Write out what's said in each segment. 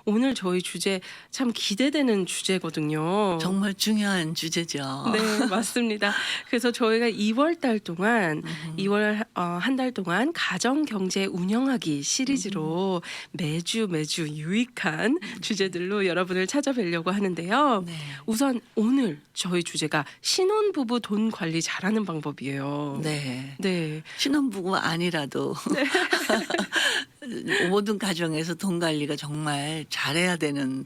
오늘 저희 주제 참 기대되는 주제거든요. 정말 중요한 주제죠. 네, 맞습니다. 그래서 저희가 2월 달 동안 음. 2월 한 달 동안 가정 경제 운영하기 시리즈로 매주 유익한 주제들로 여러분을 찾아뵈려고 하는데요. 네. 우선 오늘 저희 주제가 신혼부부 돈 관리 잘하는 방법이에요. 네. 네. 신혼부부 아니라도 모든 가정에서 돈 관리가 정말 잘해야 되는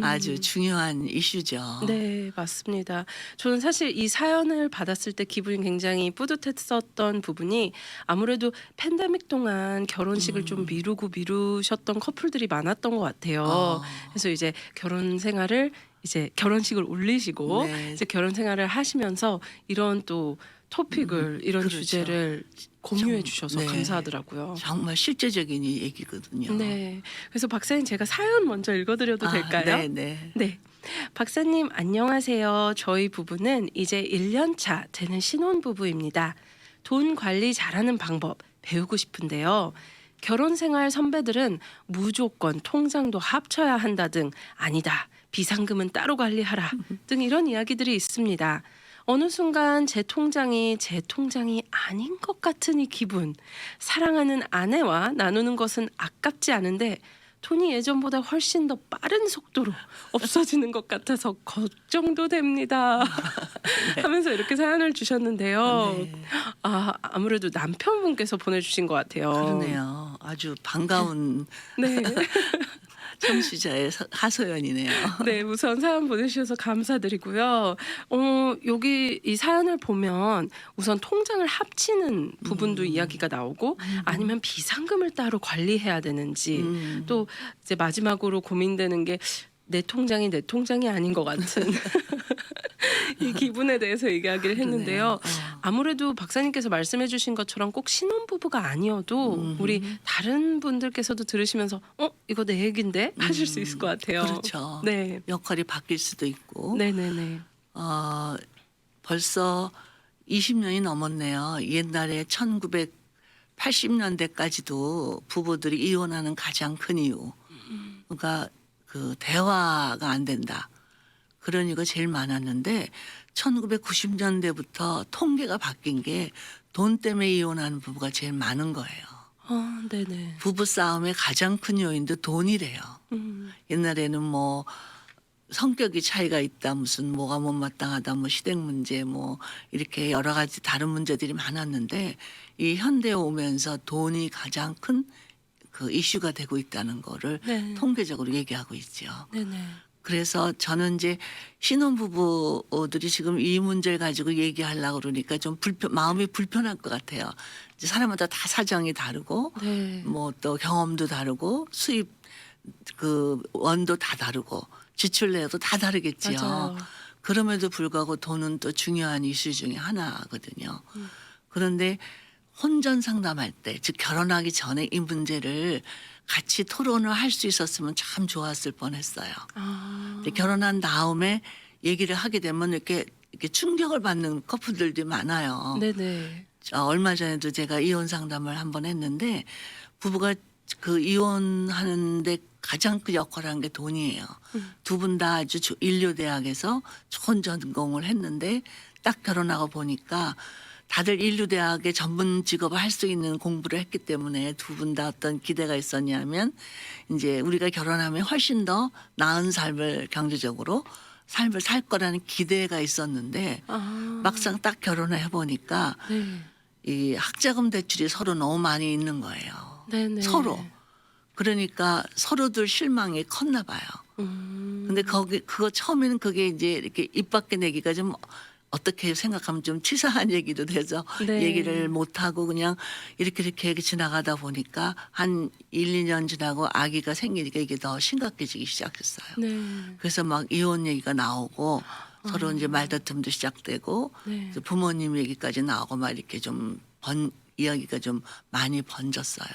아주 중요한 이슈죠. 네, 맞습니다. 저는 사실 이 사연을 받았을 때 기분이 굉장히 뿌듯했었던 부분이 아무래도 팬데믹 동안 결혼식을 좀 미루셨던 커플들이 많았던 것 같아요. 어. 그래서 이제 결혼 생활을 이제 결혼식을 올리시고 네. 이제 결혼 생활을 하시면서 이런 또 토픽을 이런 그렇죠. 주제를 공유해 주셔서 네. 감사하더라고요. 정말 실제적인 이 얘기거든요. 네. 그래서 박사님 제가 사연 먼저 읽어드려도 될까요? 네, 네. 네. 박사님 안녕하세요. 저희 부부는 이제 1년 차 되는 신혼부부입니다. 돈 관리 잘하는 방법 배우고 싶은데요. 결혼 생활 선배들은 무조건 통장도 합쳐야 한다 등 아니다. 비상금은 따로 관리하라 등 이런 이야기들이 있습니다. 어느 순간 제 통장이 아닌 것 같은 이 기분. 사랑하는 아내와 나누는 것은 아깝지 않은데 돈이 예전보다 훨씬 더 빠른 속도로 없어지는 것 같아서 걱정도 됩니다. 하면서 이렇게 사연을 주셨는데요. 네. 아무래도 남편분께서 보내주신 것 같아요. 그러네요. 아주 반가운 네. 청취자의 하소연이네요. 네, 우선 사연 보내주셔서 감사드리고요. 여기 이 사연을 보면 우선 통장을 합치는 부분도 이야기가 나오고 아니면 비상금을 따로 관리해야 되는지 또 이제 마지막으로 고민되는 게 내 통장이 내 통장이 아닌 것 같은 이 기분에 대해서 이야기를 했는데요. 아무래도 박사님께서 말씀해 주신 것처럼 꼭 신혼부부가 아니어도 우리 다른 분들께서도 들으시면서 이거 내 얘긴데 하실 수 있을 것 같아요. 그렇죠. 네. 역할이 바뀔 수도 있고. 네네네. 벌써 20년이 넘었네요. 옛날에 1980년대까지도 부부들이 이혼하는 가장 큰 이유. 그러니까 그 대화가 안 된다. 그런 이유가 제일 많았는데 1990년대부터 통계가 바뀐 게 돈 때문에 이혼하는 부부가 제일 많은 거예요. 네네. 부부 싸움의 가장 큰 요인도 돈이래요. 옛날에는 뭐 성격이 차이가 있다, 무슨 뭐가 못마땅하다, 뭐 시댁 문제, 뭐 이렇게 여러 가지 다른 문제들이 많았는데 이 현대에 오면서 돈이 가장 큰 그 이슈가 되고 있다는 거를 네. 통계적으로 얘기하고 있죠. 네네. 그래서 저는 이제 신혼부부들이 지금 이 문제를 가지고 얘기하려고 그러니까 좀 마음이 불편할 것 같아요. 이제 사람마다 다 사정이 다르고 네. 뭐 또 경험도 다르고 수입 그 원도 다 다르고 지출 내역도 다 다르겠지요. 맞아요. 그럼에도 불구하고 돈은 또 중요한 이슈 중에 하나거든요. 그런데 혼전 상담할 때, 즉 결혼하기 전에 이 문제를 같이 토론을 할 수 있었으면 참 좋았을 뻔했어요. 근데 결혼한 다음에 얘기를 하게 되면 이렇게 충격을 받는 커플들도 많아요. 네네. 얼마 전에도 제가 이혼 상담을 한번 했는데 부부가 그 이혼하는데 가장 큰 역할을 한 게 돈이에요. 두 분 다 아주 인류대학에서 좋은 전공을 했는데 딱 결혼하고 보니까 다들 인류대학의 전문 직업을 할 수 있는 공부를 했기 때문에 두 분 다 어떤 기대가 있었냐면 이제 우리가 결혼하면 훨씬 더 나은 삶을 경제적으로 삶을 살 거라는 기대가 있었는데 막상 딱 결혼을 해보니까 네. 이 학자금 대출이 서로 너무 많이 있는 거예요. 네네. 서로. 그러니까 서로들 실망이 컸나 봐요. 근데 그거 처음에는 그게 이제 이렇게 입 밖에 내기가 좀 어떻게 생각하면 좀 치사한 얘기도 돼서 네. 얘기를 못하고 그냥 이렇게 지나가다 보니까 한 1, 2년 지나고 아기가 생기니까 이게 더 심각해지기 시작했어요. 네. 그래서 막 이혼 얘기가 나오고 서로 이제 말다툼도 시작되고 네. 부모님 얘기까지 나오고 막 이렇게 좀 이야기가 좀 많이 번졌어요.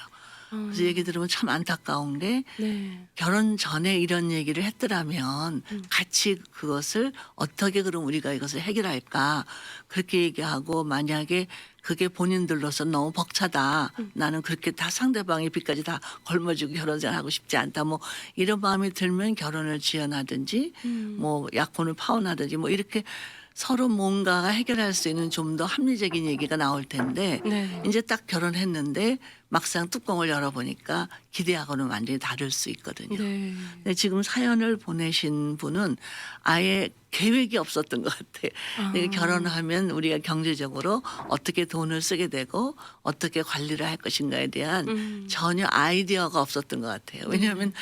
그래서 얘기 들으면 참 안타까운 게 네. 결혼 전에 이런 얘기를 했더라면 같이 그것을 어떻게 그럼 우리가 이것을 해결할까 그렇게 얘기하고 만약에 그게 본인들로서 너무 벅차다. 나는 그렇게 다 상대방의 빚까지 다 걸머쥐고 결혼생활하고 싶지 않다. 뭐 이런 마음이 들면 결혼을 지연하든지 뭐 약혼을 파혼하든지 뭐 이렇게 서로 뭔가가 해결할 수 있는 좀 더 합리적인 얘기가 나올 텐데 네. 이제 딱 결혼했는데 막상 뚜껑을 열어보니까 기대하고는 완전히 다를 수 있거든요. 네. 근데 지금 사연을 보내신 분은 아예 계획이 없었던 것 같아요. 근데 결혼하면 우리가 경제적으로 어떻게 돈을 쓰게 되고 어떻게 관리를 할 것인가에 대한 전혀 아이디어가 없었던 것 같아요. 왜냐하면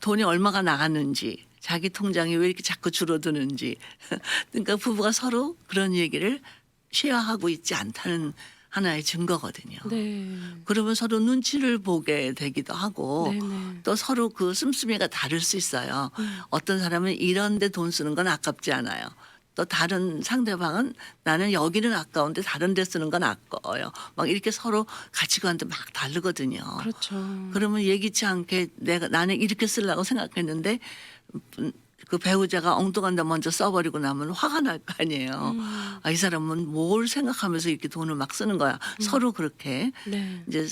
돈이 얼마가 나갔는지 자기 통장이 왜 이렇게 자꾸 줄어드는지 그러니까 부부가 서로 그런 얘기를 쉐어하고 있지 않다는 하나의 증거거든요. 네. 그러면 서로 눈치를 보게 되기도 하고 네네. 또 서로 그 씀씀이가 다를 수 있어요. 어떤 사람은 이런 데 돈 쓰는 건 아깝지 않아요. 또 다른 상대방은 나는 여기는 아까운데 다른 데 쓰는 건 아까워요. 막 이렇게 서로 가치관도 막 다르거든요. 그렇죠. 그러면 예기치 않게 나는 이렇게 쓰려고 생각했는데 그 배우자가 엉뚱한 데 먼저 써버리고 나면 화가 날 거 아니에요. 아, 이 사람은 뭘 생각하면서 이렇게 돈을 막 쓰는 거야. 서로 그렇게 네. 이제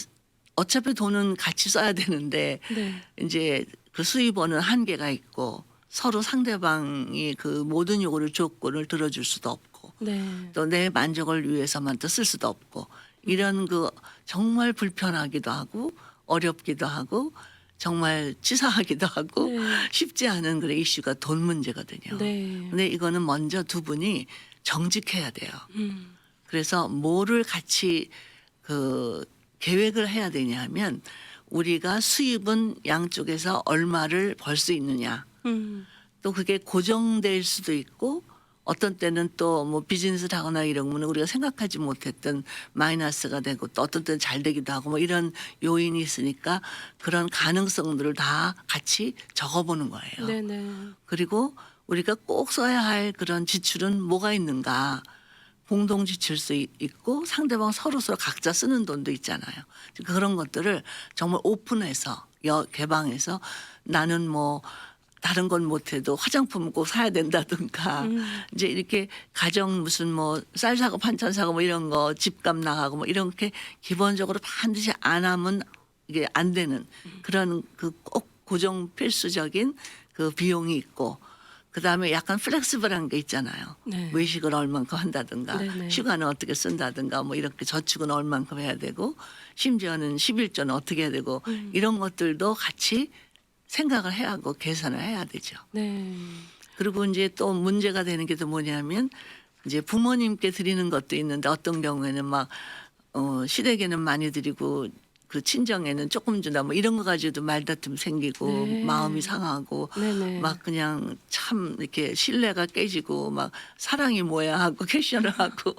어차피 돈은 같이 써야 되는데 네. 이제 그 수입원은 한계가 있고 서로 상대방이 그 모든 요구를 조건을 들어줄 수도 없고 네. 또 내 만족을 위해서만 또 쓸 수도 없고 이런 그 정말 불편하기도 하고 어렵기도 하고 정말 치사하기도 하고 네. 쉽지 않은 그런 이슈가 돈 문제거든요. 네. 근데 이거는 먼저 두 분이 정직해야 돼요. 그래서 뭐를 같이 그 계획을 해야 되냐 하면 우리가 수입은 양쪽에서 얼마를 벌 수 있느냐. 또 그게 고정될 수도 있고 어떤 때는 또 뭐 비즈니스를 하거나 이러면 우리가 생각하지 못했던 마이너스가 되고 또 어떤 때는 잘 되기도 하고 뭐 이런 요인이 있으니까 그런 가능성들을 다 같이 적어보는 거예요. 네네. 그리고 우리가 꼭 써야 할 그런 지출은 뭐가 있는가. 공동 지출수 있고 상대방 서로 각자 쓰는 돈도 있잖아요. 그런 것들을 정말 오픈해서 개방해서 나는 뭐 다른 건 못해도 화장품은 꼭 사야 된다든가 이제 이렇게 가정 무슨 뭐 쌀 사고 반찬 사고 뭐 이런 거 집값 나가고 뭐 이렇게 기본적으로 반드시 안 하면 이게 안 되는 그런 그 꼭 고정 필수적인 그 비용이 있고 그다음에 약간 플렉시블한 게 있잖아요. 네. 외식을 얼만큼 한다든가 네네. 휴가는 어떻게 쓴다든가 뭐 이렇게 저축은 얼만큼 해야 되고 심지어는 11조는 어떻게 해야 되고 이런 것들도 같이 생각을 해야 하고 계산을 해야 되죠. 네. 그리고 이제 또 문제가 되는 게 또 뭐냐면 이제 부모님께 드리는 것도 있는데 어떤 경우에는 막 시댁에는 많이 드리고 그 친정에는 조금 준다 뭐 이런 거 가지고도 말다툼 생기고 네. 마음이 상하고 네네. 막 그냥 참 이렇게 신뢰가 깨지고 막 사랑이 뭐야 하고 퀘션을 하고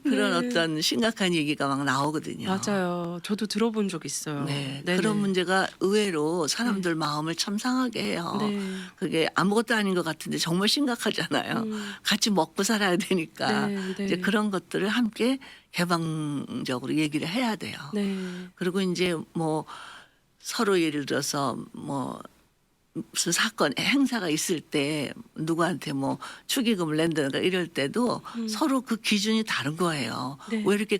그런 네. 어떤 심각한 얘기가 막 나오거든요. 맞아요. 저도 들어본 적 있어요. 네, 네네. 그런 문제가 의외로 사람들 마음을 참 상하게 해요. 네. 그게 아무것도 아닌 것 같은데 정말 심각하잖아요. 같이 먹고 살아야 되니까 네, 네. 이제 그런 것들을 함께 개방적으로 얘기를 해야 돼요. 네. 그리고 이제 뭐 서로 예를 들어서 뭐 무슨 사건 행사가 있을 때 누구한테 뭐 축의금을 낸다든가 이럴 때도 서로 그 기준이 다른 거예요. 네. 왜 이렇게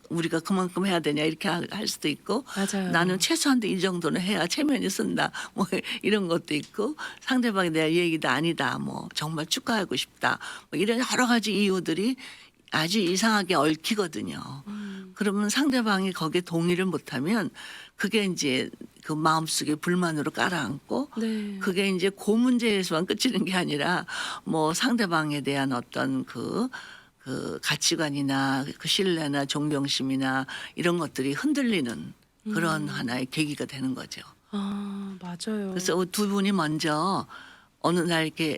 우리가 그만큼 해야 되냐 이렇게 할 수도 있고 맞아요. 나는 최소한도 이 정도는 해야 체면이 쓴다 뭐 이런 것도 있고 상대방이 내 얘기도 아니다 뭐 정말 축하하고 싶다 뭐 이런 여러 가지 이유들이 아주 이상하게 얽히거든요. 그러면 상대방이 거기에 동의를 못하면 그게 이제 그 마음속에 불만으로 깔아앉고 네. 그게 이제 그 문제에서만 끝이는 게 아니라 뭐 상대방에 대한 어떤 그 가치관이나 그 신뢰나 존경심이나 이런 것들이 흔들리는 그런 하나의 계기가 되는 거죠. 아, 맞아요. 그래서 두 분이 먼저 어느 날 이렇게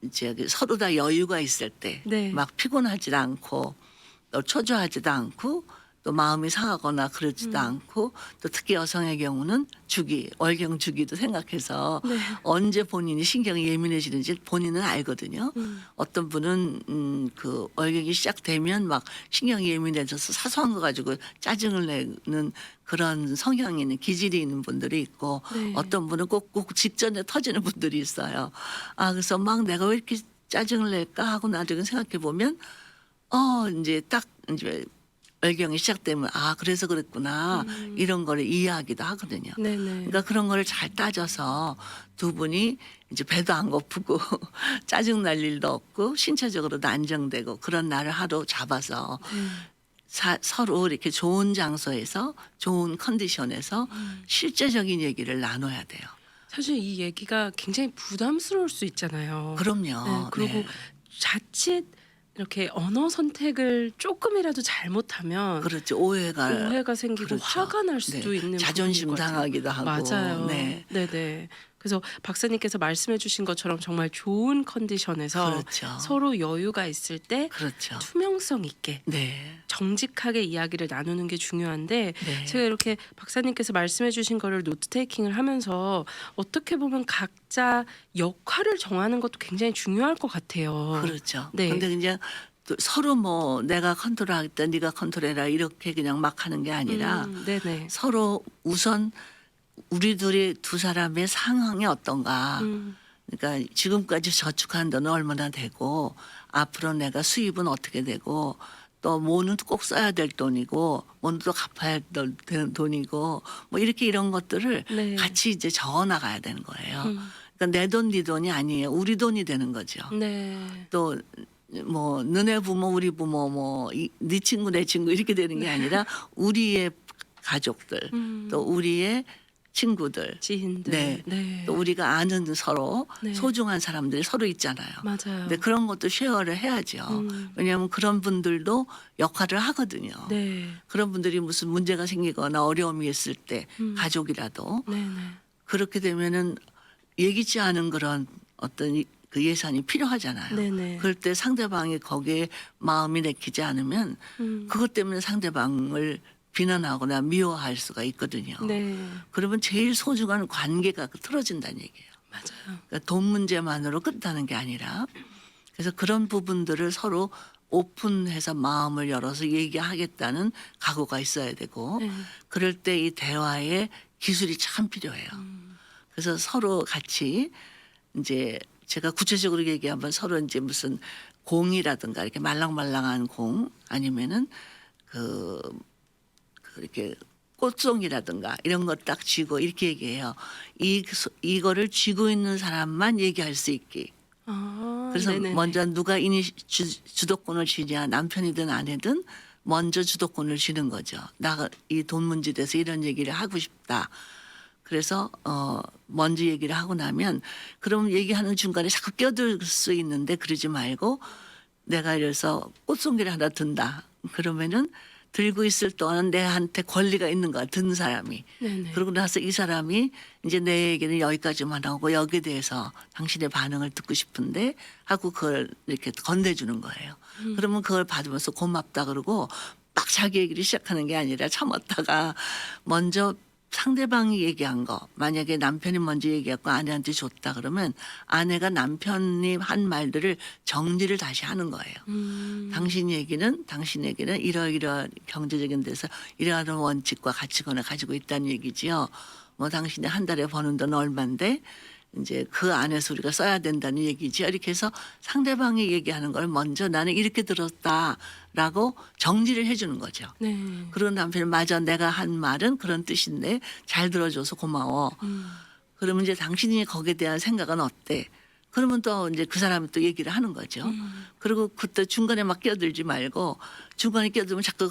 이제 서로 다 여유가 있을 때 네. 막 피곤하지도 않고 또 초조하지도 않고 또 마음이 상하거나 그러지도 않고 또 특히 여성의 경우는 월경 주기도 생각해서 네. 언제 본인이 신경이 예민해지는지 본인은 알거든요. 어떤 분은 그 월경이 시작되면 막 신경이 예민해져서 사소한 거 가지고 짜증을 내는 그런 성향이 있는 기질이 있는 분들이 있고 네. 어떤 분은 꼭 직전에 터지는 분들이 있어요. 아 그래서 막 내가 왜 이렇게 짜증을 낼까 하고 나중에 생각해 보면 이제 딱 이제 외경이 시작되면 아 그래서 그랬구나 이런 거를 이해하기도 하거든요. 네네. 그러니까 그런 거를 잘 따져서 두 분이 이제 배도 안 고프고 짜증 날 일도 없고 신체적으로도 안정되고 그런 날을 하루 잡아서 서로 이렇게 좋은 장소에서 좋은 컨디션에서 실제적인 얘기를 나눠야 돼요. 사실 이 얘기가 굉장히 부담스러울 수 있잖아요. 네, 그럼요. 그리고 네. 자칫 이렇게 언어 선택을 조금이라도 잘못하면 그렇죠. 오해가 생기고 그렇죠. 화가 날 수도 네. 있는 자존심 부분인 것 같아요. 상하기도 하고. 맞아요. 네. 네네. 그래서 박사님께서 말씀해주신 것처럼 정말 좋은 컨디션에서 그렇죠. 서로 여유가 있을 때 그렇죠. 투명성 있게 네. 정직하게 이야기를 나누는 게 중요한데 네. 제가 이렇게 박사님께서 말씀해주신 거를 노트 테이킹을 하면서 어떻게 보면 각자 역할을 정하는 것도 굉장히 중요할 것 같아요. 그렇죠. 네. 근데 그냥 또 서로 뭐 내가 컨트롤하겠다, 네가 컨트롤해라 이렇게 그냥 막 하는 게 아니라 네네. 서로 우선 우리 둘이 두 사람의 상황이 어떤가. 그러니까 지금까지 저축한 돈은 얼마나 되고 앞으로 내가 수입은 어떻게 되고 또 뭐는 꼭 써야 될 돈이고 뭐는 또 갚아야 될 돈이고 뭐 이렇게 이런 것들을 네. 같이 이제 적어 나가야 되는 거예요. 그러니까 내 돈, 네 돈이 아니에요. 우리 돈이 되는 거죠. 네. 또 뭐 너네 부모 우리 부모 뭐 네 친구 내 친구 이렇게 되는 게 아니라 우리의 가족들 또 우리의 친구들 지인들. 네. 네. 또 우리가 아는 서로 네. 소중한 사람들이 서로 있잖아요. 맞아요. 근데 그런 것도 쉐어를 해야죠. 왜냐하면 그런 분들도 역할을 하거든요. 네. 그런 분들이 무슨 문제가 생기거나 어려움이 있을 때 가족이라도 네네. 그렇게 되면은 예기치 않은 그런 어떤 그 예산이 필요하잖아요. 네네. 그럴 때 상대방이 거기에 마음이 내키지 않으면 그것 때문에 상대방을 비난하거나 미워할 수가 있거든요. 네. 그러면 제일 소중한 관계가 틀어진다는 얘기예요. 맞아요. 그러니까 돈 문제만으로 끝나는 게 아니라 그래서 그런 부분들을 서로 오픈해서 마음을 열어서 얘기하겠다는 각오가 있어야 되고 네. 그럴 때 이 대화에 기술이 참 필요해요. 그래서 서로 같이 이제 제가 구체적으로 얘기하면 서로 이제 무슨 공이라든가 이렇게 말랑말랑한 공 아니면은 이렇게 꽃송이라든가 이런 거 딱 쥐고 이렇게 얘기해요. 이거를 쥐고 있는 사람만 얘기할 수 있게. 아, 그래서 네네네. 먼저 누가 주도권을 쥐냐 남편이든 아내든 먼저 주도권을 쥐는 거죠. 나 이 돈 문제에 대해서 이런 얘기를 하고 싶다. 그래서 먼저 얘기를 하고 나면 그럼 얘기하는 중간에 자꾸 껴들 수 있는데 그러지 말고 내가 이래서 꽃송이를 하나 든다. 그러면은 들고 있을 동안은 내한테 권리가 있는 거야. 든 사람이. 네네. 그러고 나서 이 사람이 이제 내 얘기는 여기까지만 하고 여기에 대해서 당신의 반응을 듣고 싶은데 하고 그걸 이렇게 건네주는 거예요. 그러면 그걸 받으면서 고맙다 그러고 막 자기 얘기를 시작하는 게 아니라 참았다가 먼저 상대방이 얘기한 거 만약에 남편이 먼저 얘기했고 아내한테 줬다 그러면 아내가 남편이 한 말들을 정리를 다시 하는 거예요. 당신 얘기는 이러이러한 경제적인 데서 이러한 원칙과 가치관을 가지고 있다는 얘기지요. 뭐 당신이 한 달에 버는 돈 얼마인데 이제 그 안에서 우리가 써야 된다는 얘기지. 이렇게 해서 상대방이 얘기하는 걸 먼저 나는 이렇게 들었다라고 정리를 해주는 거죠. 네. 그런 남편이 맞아 내가 한 말은 그런 뜻인데 잘 들어줘서 고마워. 그러면 이제 당신이 거기에 대한 생각은 어때? 그러면 또 이제 그 사람이 또 얘기를 하는 거죠. 그리고 그때 중간에 막 끼어들지 말고 중간에 끼어들면 자꾸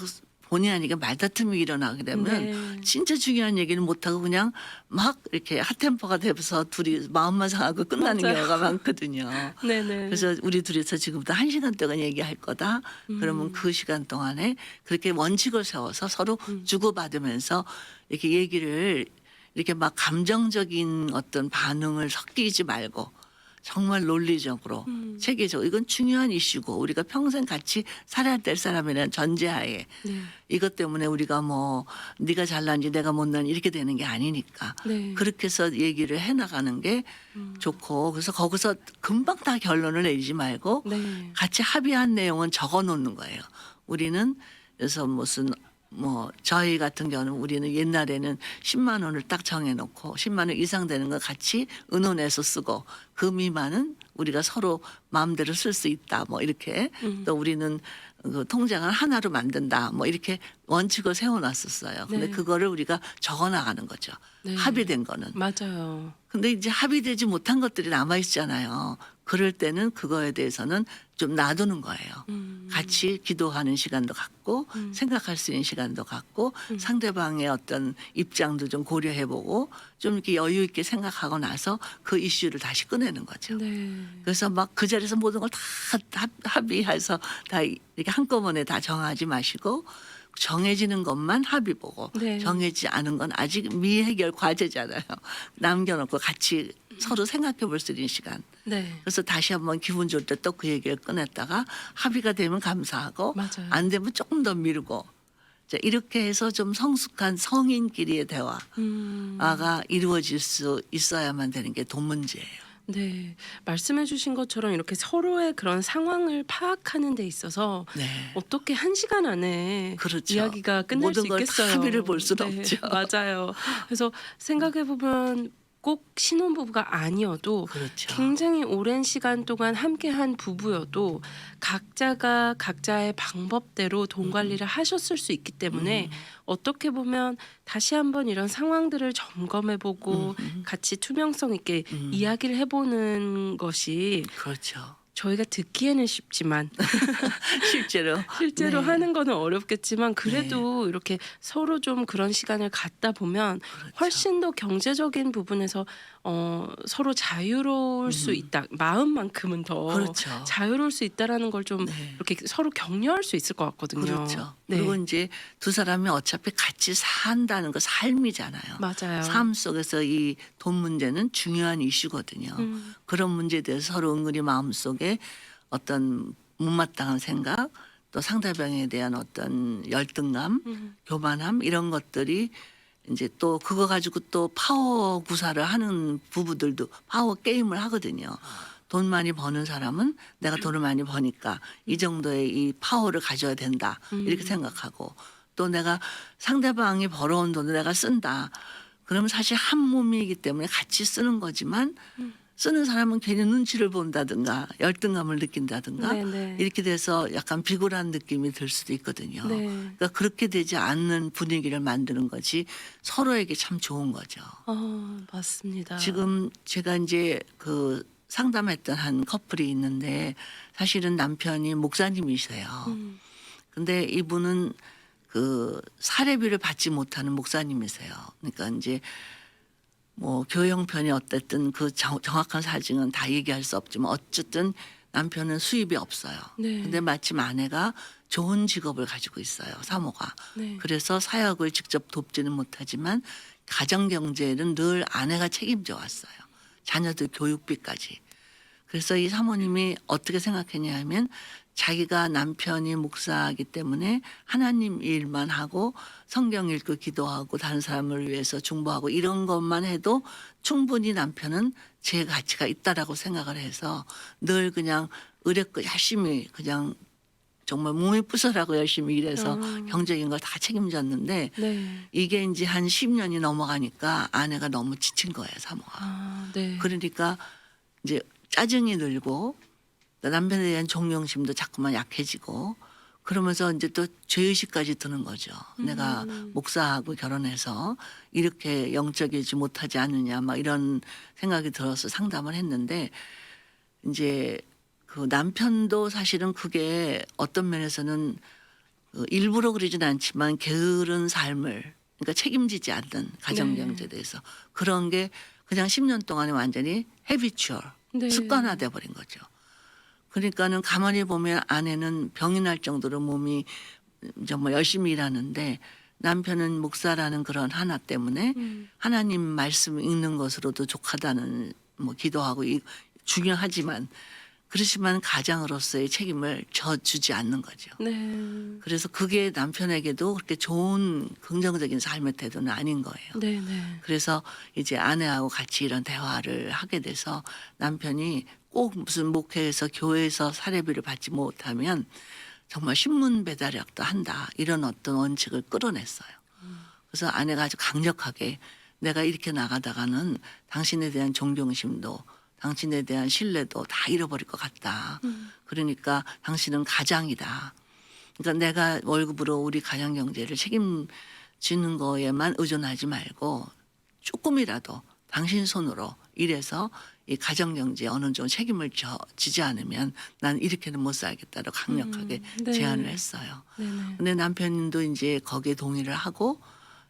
본의 아니게 말다툼이 일어나게 되면 네. 진짜 중요한 얘기는 못하고 그냥 막 이렇게 핫템퍼가 돼서 둘이 마음만 상하고 끝나는 맞아요. 경우가 많거든요. 네네. 그래서 우리 둘이서 지금부터 1시간 동안 얘기할 거다. 그러면 그 시간 동안에 그렇게 원칙을 세워서 서로 주고받으면서 이렇게 얘기를 이렇게 막 감정적인 어떤 반응을 섞이지 말고 정말 논리적으로 체계적으로 이건 중요한 이슈고 우리가 평생 같이 살아야 될 사람이라는 전제하에 네. 이것 때문에 우리가 뭐 네가 잘난지 내가 못난지 이렇게 되는 게 아니니까 네. 그렇게 해서 얘기를 해나가는 게 좋고 그래서 거기서 금방 다 결론을 내리지 말고 네. 같이 합의한 내용은 적어 놓는 거예요. 우리는 그래서 무슨 뭐 저희 같은 경우는 우리는 옛날에는 10만 원을 딱 정해놓고 10만 원 이상 되는 거 같이 의논해서 쓰고 그 미만은 우리가 서로 마음대로 쓸 수 있다 뭐 이렇게 또 우리는 그 통장을 하나로 만든다. 뭐 이렇게 원칙을 세워놨었어요. 근데 네. 그거를 우리가 적어나가는 거죠. 네. 합의된 거는. 맞아요. 근데 이제 합의되지 못한 것들이 남아 있잖아요. 그럴 때는 그거에 대해서는 좀 놔두는 거예요. 같이 기도하는 시간도 갖고 생각할 수 있는 시간도 갖고 상대방의 어떤 입장도 좀 고려해보고 좀 이렇게 여유 있게 생각하고 나서 그 이슈를 다시 꺼내는 거죠. 네. 그래서 막 그 자리에서 모든 걸 다 합의해서 다 이렇게 한꺼번에 다 정하지 마시고 정해지는 것만 합의 보고 네. 정해지지 않은 건 아직 미해결 과제잖아요. 남겨놓고 같이 서로 생각해 볼 수 있는 시간. 네. 그래서 다시 한번 기분 좋을 때 또 그 얘기를 꺼냈다가 합의가 되면 감사하고 맞아요. 안 되면 조금 더 미루고 이제 이렇게 해서 좀 성숙한 성인끼리의 대화가 이루어질 수 있어야만 되는 게 돈 문제예요. 네. 말씀해 주신 것처럼 이렇게 서로의 그런 상황을 파악하는 데 있어서 네. 어떻게 한 시간 안에 그렇죠. 이야기가 끝날 수 모든 걸 있겠어요. 합의를 볼 수는 네, 없죠. 맞아요. 그래서 생각해 보면 꼭 신혼부부가 아니어도 그렇죠. 굉장히 오랜 시간 동안 함께한 부부여도 각자가 각자의 방법대로 돈 관리를 하셨을 수 있기 때문에 어떻게 보면 다시 한번 이런 상황들을 점검해보고 같이 투명성 있게 이야기를 해보는 것이 그렇죠. 저희가 듣기에는 쉽지만 실제로 네. 하는 거는 어렵겠지만 그래도 이렇게 서로 좀 그런 시간을 갖다 보면 그렇죠. 훨씬 더 경제적인 부분에서 서로 자유로울 수 있다. 마음만큼은 더 그렇죠. 자유로울 수 있다라는 걸 좀 네. 이렇게 서로 격려할 수 있을 것 같거든요. 그렇죠. 네. 그리고 이제 두 사람이 어차피 같이 산다는 거 삶이잖아요. 맞아요. 삶 속에서 이 돈 문제는 중요한 이슈거든요. 그런 문제에 대해서 서로 은근히 마음속에 어떤 못마땅한 생각 또 상대방에 대한 어떤 열등감, 교만함 이런 것들이 이제 또 그거 가지고 또 파워 구사를 하는 부부들도 파워 게임을 하거든요. 돈 많이 버는 사람은 내가 돈을 많이 버니까 이 정도의 이 파워를 가져야 된다 이렇게 생각하고 또 내가 상대방이 벌어온 돈을 내가 쓴다. 그러면 사실 한 몸이기 때문에 같이 쓰는 거지만 쓰는 사람은 괜히 눈치를 본다든가 열등감을 느낀다든가 네네. 이렇게 돼서 약간 비굴한 느낌이 들 수도 있거든요. 네. 그러니까 그렇게 되지 않는 분위기를 만드는 것이 서로에게 참 좋은 거죠. 맞습니다. 지금 제가 이제 그 상담했던 한 커플이 있는데 사실은 남편이 목사님이세요. 근데 이분은 그 사례비를 받지 못하는 목사님이세요. 그러니까 이제 뭐 교회 형편이 어쨌든 그 정확한 사정은 다 얘기할 수 없지만 어쨌든 남편은 수입이 없어요. 네. 근데 마침 아내가 좋은 직업을 가지고 있어요. 사모가. 네. 그래서 사역을 직접 돕지는 못하지만 가정 경제는 늘 아내가 책임져 왔어요. 자녀들 교육비까지. 그래서 이 사모님이 어떻게 생각했냐 하면 자기가 남편이 목사이기 때문에 하나님 일만 하고 성경 읽고 기도하고 다른 사람을 위해서 중보하고 이런 것만 해도 충분히 남편은 제 가치가 있다라고 생각을 해서 늘 그냥 의뢰껏 열심히 그냥 정말 몸이 부서라고 열심히 일해서 경제적인 걸 다 책임졌는데 네. 이게 이제 한 10년이 넘어가니까 아내가 너무 지친 거예요, 사모가. 네. 그러니까 이제 짜증이 늘고 남편에 대한 존경심도 자꾸만 약해지고 그러면서 이제 또 죄의식까지 드는 거죠. 내가 목사하고 결혼해서 이렇게 영적이지 못하지 않느냐 막 이런 생각이 들어서 상담을 했는데 이제 그 남편도 사실은 그게 어떤 면에서는 일부러 그러진 않지만 게으른 삶을 그러니까 책임지지 않는 가정 네. 경제에 대해서 그런 게 그냥 10년 동안에 완전히 헤비추얼 네. 습관화돼 버린 거죠. 그러니까는 가만히 보면 아내는 병이 날 정도로 몸이 정말 열심히 일하는데 남편은 목사라는 그런 하나 때문에 하나님 말씀 읽는 것으로도 족하다는 뭐 기도하고 중요하지만 그렇지만 가장으로서의 책임을 져주지 않는 거죠. 네. 그래서 그게 남편에게도 그렇게 좋은 긍정적인 삶의 태도는 아닌 거예요. 네. 네. 그래서 이제 아내하고 같이 이런 대화를 하게 돼서 남편이 꼭 무슨 목회에서 교회에서 사례비를 받지 못하면 정말 신문 배달이라도 한다 이런 어떤 원칙을 끌어냈어요. 그래서 아내가 아주 강력하게 내가 이렇게 나가다가는 당신에 대한 존경심도 당신에 대한 신뢰도 다 잃어버릴 것 같다. 그러니까 당신은 가장이다. 그러니까 내가 월급으로 우리 가정 경제를 책임지는 거에만 의존하지 말고 조금이라도 당신 손으로 일해서 이 가정 경제에 어느 정도 책임을 지지 않으면 난 이렇게는 못 살겠다고 강력하게 네. 제안을 했어요. 네네. 근데 남편도 이제 거기에 동의를 하고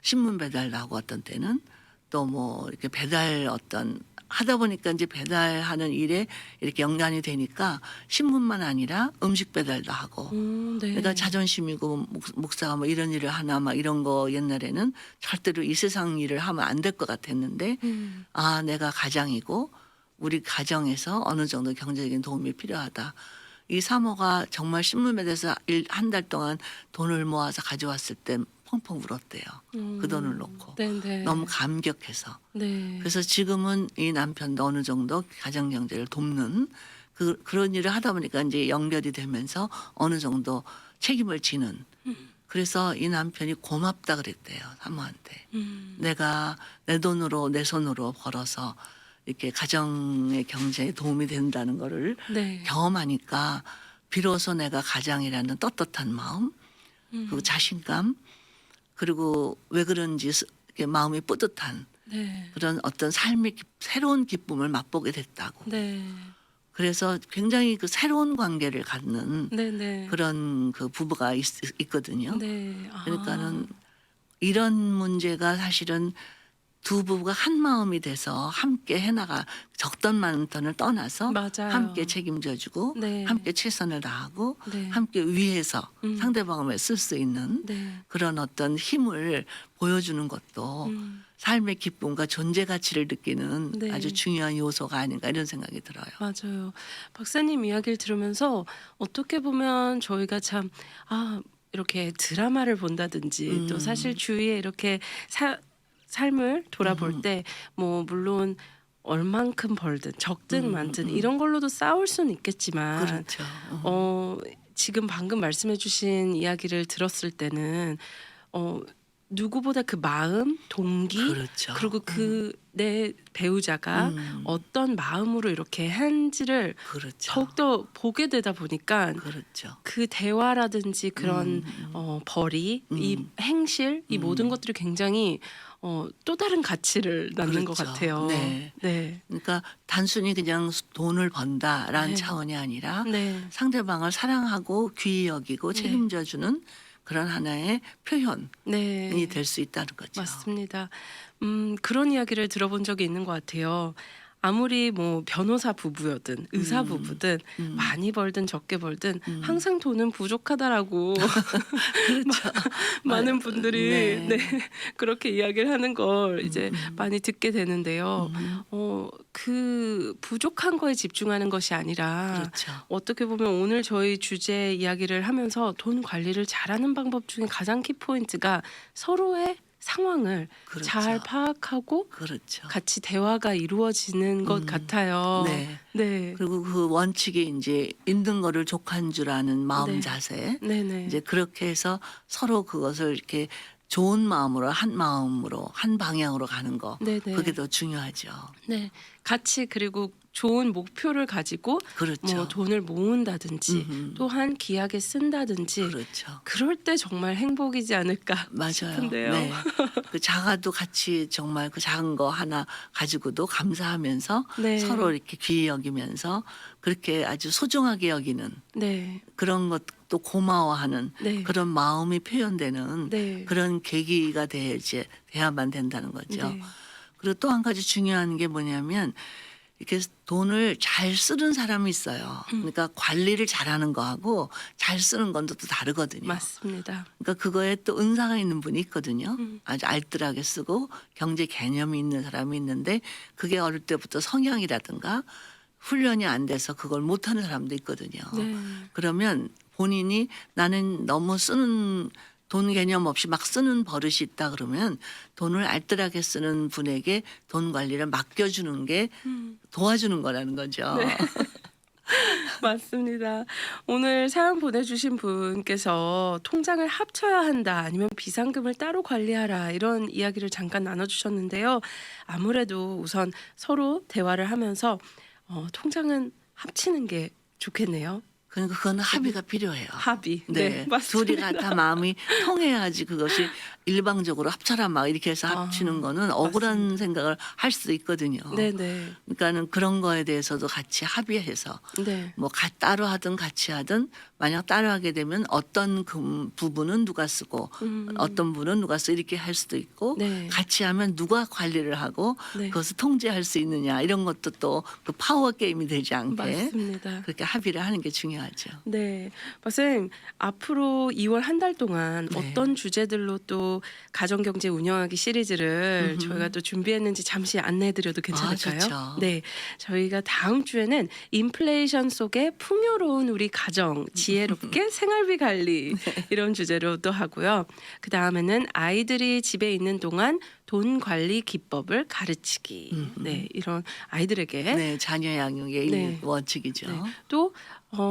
신문 배달도 하고 어떤 때는 또 뭐 이렇게 배달 어떤 하다 보니까 이제 배달하는 일에 이렇게 연관이 되니까 신문만 아니라 음식 배달도 하고 네. 그러니까 자존심이고 목사가 뭐 이런 일을 하나 막 이런 거 옛날에는 절대로 이 세상 일을 하면 안 될 것 같았는데 아 내가 가장이고 우리 가정에서 어느 정도 경제적인 도움이 필요하다. 이 사모가 정말 신문에대해서 한 달 동안 돈을 모아서 가져왔을 때 펑펑 울었대요. 그 돈을 놓고 네네. 너무 감격해서. 네. 그래서 지금은 이 남편도 어느 정도 가정 경제를 돕는 그런 일을 하다 보니까 이제 연결이 되면서 어느 정도 책임을 지는. 그래서 이 남편이 고맙다 그랬대요 사모한테. 내가 내 돈으로 내 손으로 벌어서 이렇게 가정의 경제에 도움이 된다는 거를 네. 경험하니까 비로소 내가 가장이라는 떳떳한 마음 그리고 자신감 그리고 왜 그런지 이렇게 마음이 뿌듯한 네. 그런 어떤 삶의 새로운 기쁨을 맛보게 됐다고. 네. 그래서 굉장히 그 새로운 관계를 갖는 네네. 그런 그 부부가 있거든요. 네. 그러니까는 이런 문제가 사실은 두 부부가 한 마음이 돼서 함께 해나가 적던 많던을 떠나서 맞아요. 함께 책임져주고 네. 함께 최선을 다하고 네. 함께 위해서 상대방을 쓸 수 있는 네. 그런 어떤 힘을 보여주는 것도 삶의 기쁨과 존재 가치를 느끼는 네. 아주 중요한 요소가 아닌가 이런 생각이 들어요. 맞아요. 박사님 이야기를 들으면서 어떻게 보면 저희가 참 이렇게 드라마를 본다든지 또 사실 주위에 이렇게 삶을 돌아볼 때 뭐 물론 얼만큼 벌든 적든 많든 이런 걸로도 싸울 수는 있겠지만 그렇죠. 지금 방금 말씀해 주신 이야기를 들었을 때는 누구보다 그 마음, 동기 그렇죠. 그리고 그 내 배우자가 어떤 마음으로 이렇게 한지를 그렇죠. 더욱더 보게 되다 보니까 그렇죠. 그 대화라든지 그런 벌이 이 행실 이 모든 것들이 굉장히 또 다른 가치를 낳는 것 그렇죠. 같아요. 네. 네. 그러니까 단순히 그냥 돈을 번다라는 네. 차원이 아니라 네. 상대방을 사랑하고 귀히 여기고 네. 책임져주는 그런 하나의 표현이 네. 될 수 있다는 거죠. 맞습니다. 그런 이야기를 들어본 적이 있는 것 같아요. 아무리 뭐 변호사 부부여든 의사 부부든 많이 벌든 적게 벌든 항상 돈은 부족하다라고 그렇죠. 많은 분들이 네. 그렇게 이야기를 하는 걸 이제 많이 듣게 되는데요. 그 부족한 거에 집중하는 것이 아니라 그렇죠. 어떻게 보면 오늘 저희 주제 이야기를 하면서 돈 관리를 잘하는 방법 중에 가장 키포인트가 서로의 상황을 그렇죠. 잘 파악하고 그렇죠. 같이 대화가 이루어지는 것 같아요. 네. 네. 그리고 그 원칙이 이제 있는 거를 족한 줄 아는 마음 네. 자세. 네네. 이제 그렇게 해서 서로 그것을 이렇게 좋은 마음으로 한 방향으로 가는 거. 네네. 그게 더 중요하죠. 네. 같이 그리고 좋은 목표를 가지고 그렇죠. 뭐 돈을 모은다든지 또한 기하게 쓴다든지 그렇죠. 그럴 때 정말 행복이지 않을까 맞아요. 싶은데요. 네. 그 작아도 같이 정말 그 작은 거 하나 가지고도 감사하면서 네. 서로 이렇게 귀히 여기면서 그렇게 아주 소중하게 여기는 네. 그런 것도 고마워하는 네. 그런 마음이 표현되는 네. 그런 계기가 돼야만 된다는 거죠. 네. 그리고 또 한 가지 중요한 게 뭐냐면 이렇게 돈을 잘 쓰는 사람이 있어요. 그러니까 관리를 잘하는 거하고 잘 쓰는 건 또 다르거든요. 맞습니다. 그러니까 그거에 또 은사가 있는 분이 있거든요. 아주 알뜰하게 쓰고 경제 개념이 있는 사람이 있는데 그게 어릴 때부터 성향이라든가 훈련이 안 돼서 그걸 못하는 사람도 있거든요. 네. 그러면 본인이 나는 너무 쓰는 돈 개념 없이 막 쓰는 버릇이 있다 그러면 돈을 알뜰하게 쓰는 분에게 돈 관리를 맡겨주는 게 도와주는 거라는 거죠. 네. 맞습니다. 오늘 사연 보내주신 분께서 통장을 합쳐야 한다 아니면 비상금을 따로 관리하라 이런 이야기를 잠깐 나눠주셨는데요. 아무래도 우선 서로 대화를 하면서 통장은 합치는 게 좋겠네요. 그러니까 그건 합의가 필요해요. 합의. 네, 맞습니다. 둘이 다 마음이 통해야지 그것이 일방적으로 합쳐라 막 이렇게 해서 아, 합치는 거는 억울한 생각을 할 수도 있거든요. 네네. 그러니까는 그런 거에 대해서도 같이 합의해서 네. 뭐 따로 하든 같이 하든 만약 따로 하게 되면 어떤 부분은 누가 쓰고 어떤 부분은 누가 쓰고 이렇게 할 수도 있고 네. 같이 하면 누가 관리를 하고 네. 그것을 통제할 수 있느냐 이런 것도 또 그 파워 게임이 되지 않게 맞습니다. 그렇게 합의를 하는 게 중요하죠. 네, 박사님 앞으로 2월 한 달 동안 네. 어떤 주제들로 또 가정경제 운영하기 시리즈를 저희가 또 준비했는지 잠시 안내해드려도 괜찮을까요? 좋죠. 네, 저희가 다음 주에는 인플레이션 속에 풍요로운 우리 가정, 지혜롭게 생활비 관리 이런 주제로 또 하고요. 그 다음에는 아이들이 집에 있는 동안 돈 관리 기법을 가르치기. 네, 이런 아이들에게 네, 자녀 양육의 네. 원칙이죠. 네. 또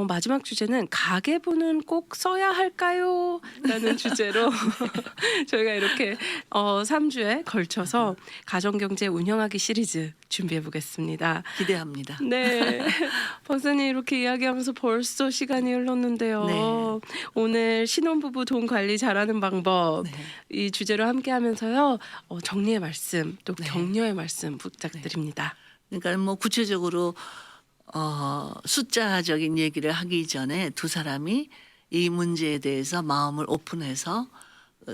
마지막 주제는 가계부는 꼭 써야 할까요? 라는 주제로 저희가 이렇게 3주에 걸쳐서 가정경제 운영하기 시리즈 준비해 보겠습니다. 기대합니다. 네. 박사님 이렇게 이야기하면서 벌써 시간이 흘렀는데요. 네. 오늘 신혼부부 돈 관리 잘하는 방법 네. 이 주제로 함께 하면서요. 정리의 말씀 또 네. 격려의 말씀 부탁드립니다. 그러니까 뭐 구체적으로 숫자적인 얘기를 하기 전에 두 사람이 이 문제에 대해서 마음을 오픈해서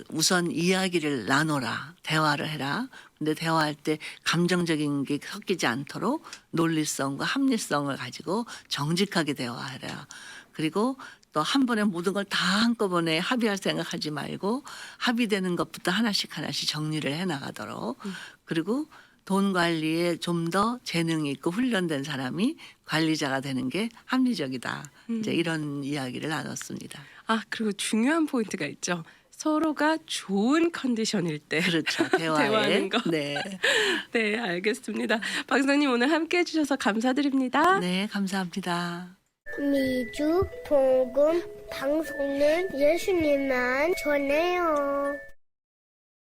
우선 이야기를 나눠라, 대화를 해라. 근데 대화할 때 감정적인 게 섞이지 않도록 논리성과 합리성을 가지고 정직하게 대화하라. 그리고 또 한 번에 모든 걸 다 한꺼번에 합의할 생각하지 말고 합의되는 것부터 하나씩 정리를 해 나가도록. 그리고 돈 관리에 좀 더 재능이 있고 훈련된 사람이 관리자가 되는 게 합리적이다. 이제 이런 이야기를 나눴습니다. 그리고 중요한 포인트가 있죠. 서로가 좋은 컨디션일 때 그렇죠. 대화하는 거. 네. 네, 알겠습니다. 박사님 오늘 함께 해주셔서 감사드립니다. 네, 감사합니다. 미주 복음 방송은 예수님만 전해요.